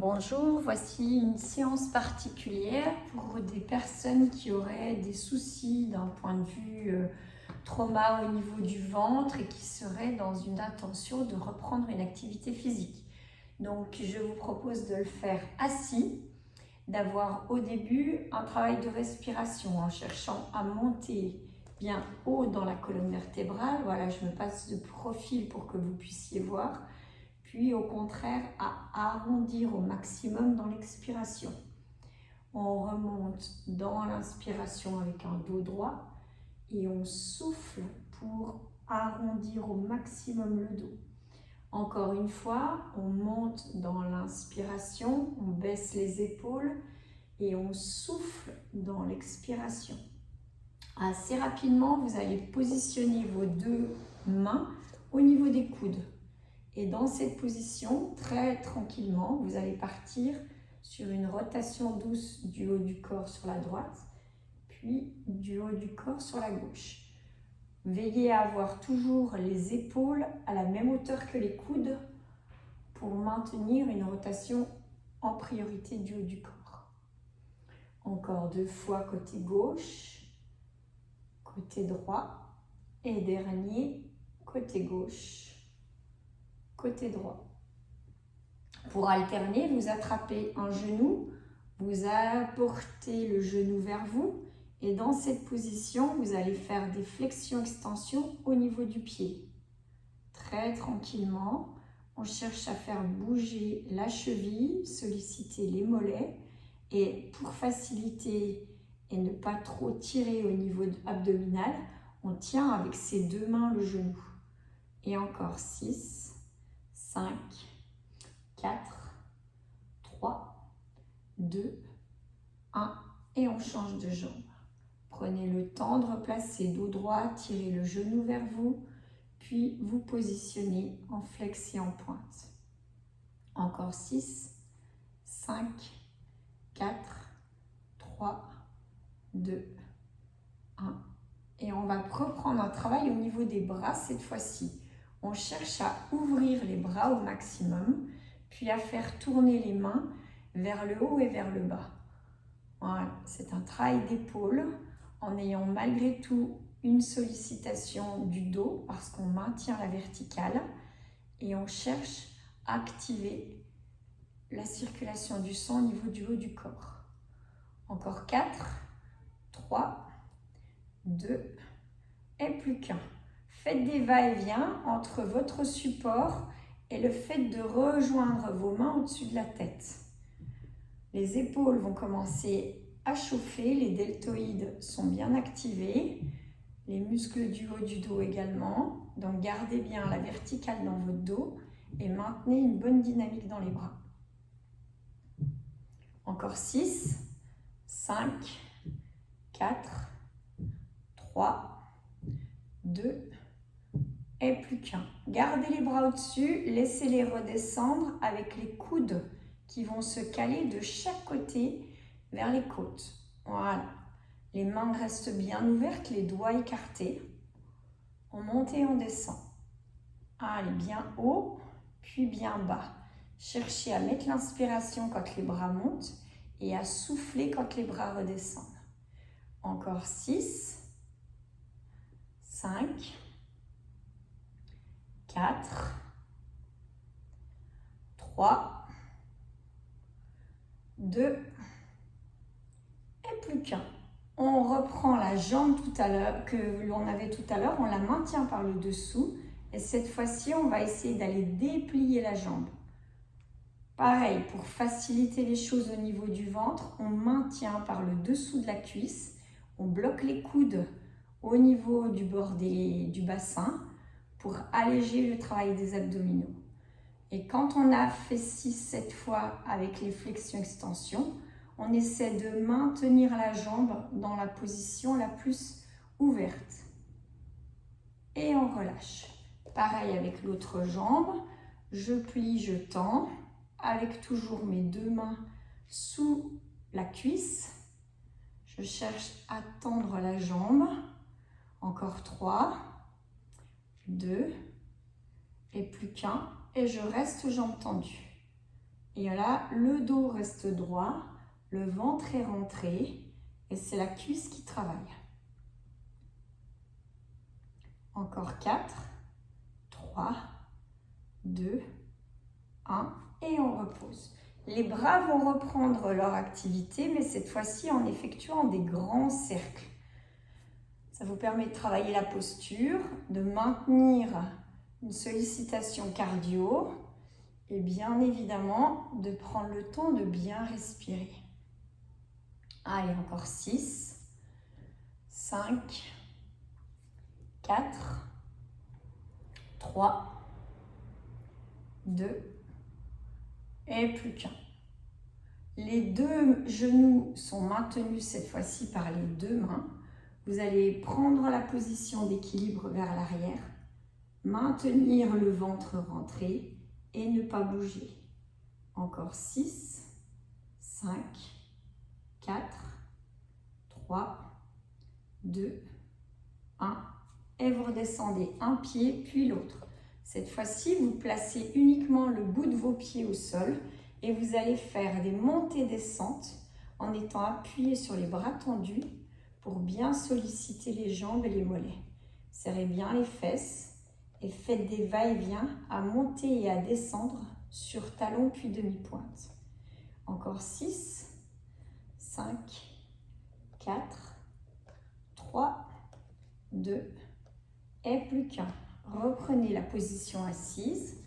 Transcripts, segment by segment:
Bonjour, voici une séance particulière pour des personnes qui auraient des soucis d'un point de vue trauma au niveau du ventre et qui seraient dans une intention de reprendre une activité physique. Donc je vous propose de le faire assis, d'avoir au début un travail de respiration en cherchant à monter bien haut dans la colonne vertébrale. Voilà, je me passe de profil pour que vous puissiez voir. Puis au contraire à arrondir au maximum dans l'expiration. On remonte dans l'inspiration avec un dos droit et on souffle pour arrondir au maximum le dos. Encore une fois, on monte dans l'inspiration, on baisse les épaules et on souffle dans l'expiration. Assez rapidement, vous allez positionner vos deux mains au niveau des coudes. Et dans cette position, très tranquillement, vous allez partir sur une rotation douce du haut du corps sur la droite, puis du haut du corps sur la gauche. Veillez à avoir toujours les épaules à la même hauteur que les coudes pour maintenir une rotation en priorité du haut du corps. Encore 2 fois côté gauche, côté droit et dernier côté gauche. Côté droit. Pour alterner, vous attrapez un genou, vous apportez le genou vers vous et dans cette position, vous allez faire des flexions-extensions au niveau du pied. Très tranquillement, on cherche à faire bouger la cheville, solliciter les mollets et pour faciliter et ne pas trop tirer au niveau abdominal, on tient avec ses deux mains le genou. Et encore 6, 5, 4, 3, 2, 1 et on change de jambe. Prenez le temps de replacer dos droit, tirez le genou vers vous, puis vous positionnez en flex et en pointe. Encore 6, 5, 4, 3, 2, 1 et on va reprendre un travail au niveau des bras cette fois-ci. On cherche à ouvrir les bras au maximum, puis à faire tourner les mains vers le haut et vers le bas. Voilà, c'est un travail d'épaule en ayant malgré tout une sollicitation du dos parce qu'on maintient la verticale et on cherche à activer la circulation du sang au niveau du haut du corps. Encore 4, 3, 2 et plus qu'un. Faites des va-et-vient entre votre support et le fait de rejoindre vos mains au-dessus de la tête. Les épaules vont commencer à chauffer, les deltoïdes sont bien activés, les muscles du haut du dos également. Donc gardez bien la verticale dans votre dos et maintenez une bonne dynamique dans les bras. Encore 6, 5, 4, 3, 2, et plus qu'un. Gardez les bras au-dessus, laissez-les redescendre avec les coudes qui vont se caler de chaque côté vers les côtes. Voilà. Les mains restent bien ouvertes, les doigts écartés. On monte et on descend. Allez, bien haut, puis bien bas. Cherchez à mettre l'inspiration quand les bras montent et à souffler quand les bras redescendent. Encore 6, 5, 4, 3, 2 et plus qu'un. On reprend la jambe que l'on avait tout à l'heure, on la maintient par le dessous et cette fois-ci, on va essayer d'aller déplier la jambe. Pareil, pour faciliter les choses au niveau du ventre, on maintient par le dessous de la cuisse, on bloque les coudes au niveau du bord du bassin pour alléger le travail des abdominaux. Et quand on a fait 6-7 fois avec les flexions-extensions, on essaie de maintenir la jambe dans la position la plus ouverte. Et on relâche. Pareil avec l'autre jambe, je plie, je tends, avec toujours mes deux mains sous la cuisse. Je cherche à tendre la jambe. Encore 3, 2 et plus qu'un. Et je reste jambes tendues. Et là, le dos reste droit, le ventre est rentré et c'est la cuisse qui travaille. Encore 4, 3, 2, 1 et on repose. Les bras vont reprendre leur activité, mais cette fois-ci en effectuant des grands cercles. Ça vous permet de travailler la posture, de maintenir une sollicitation cardio et bien évidemment de prendre le temps de bien respirer. Allez, encore 6, 5, 4, 3, 2 et plus qu'un. Les deux genoux sont maintenus cette fois-ci par les deux mains. Vous allez prendre la position d'équilibre vers l'arrière, maintenir le ventre rentré et ne pas bouger. Encore 6, 5, 4, 3, 2, 1. Et vous redescendez un pied puis l'autre. Cette fois-ci, vous placez uniquement le bout de vos pieds au sol et vous allez faire des montées-descentes en étant appuyé sur les bras tendus pour bien solliciter les jambes et les mollets. Serrez bien les fesses et faites des va-et-vient à monter et à descendre sur talon puis demi-pointe. Encore 6, 5, 4, 3, 2 et plus qu'un. Reprenez la position assise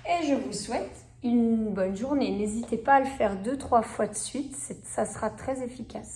et je vous souhaite une bonne journée. N'hésitez pas à le faire 2-3 fois de suite, ça sera très efficace.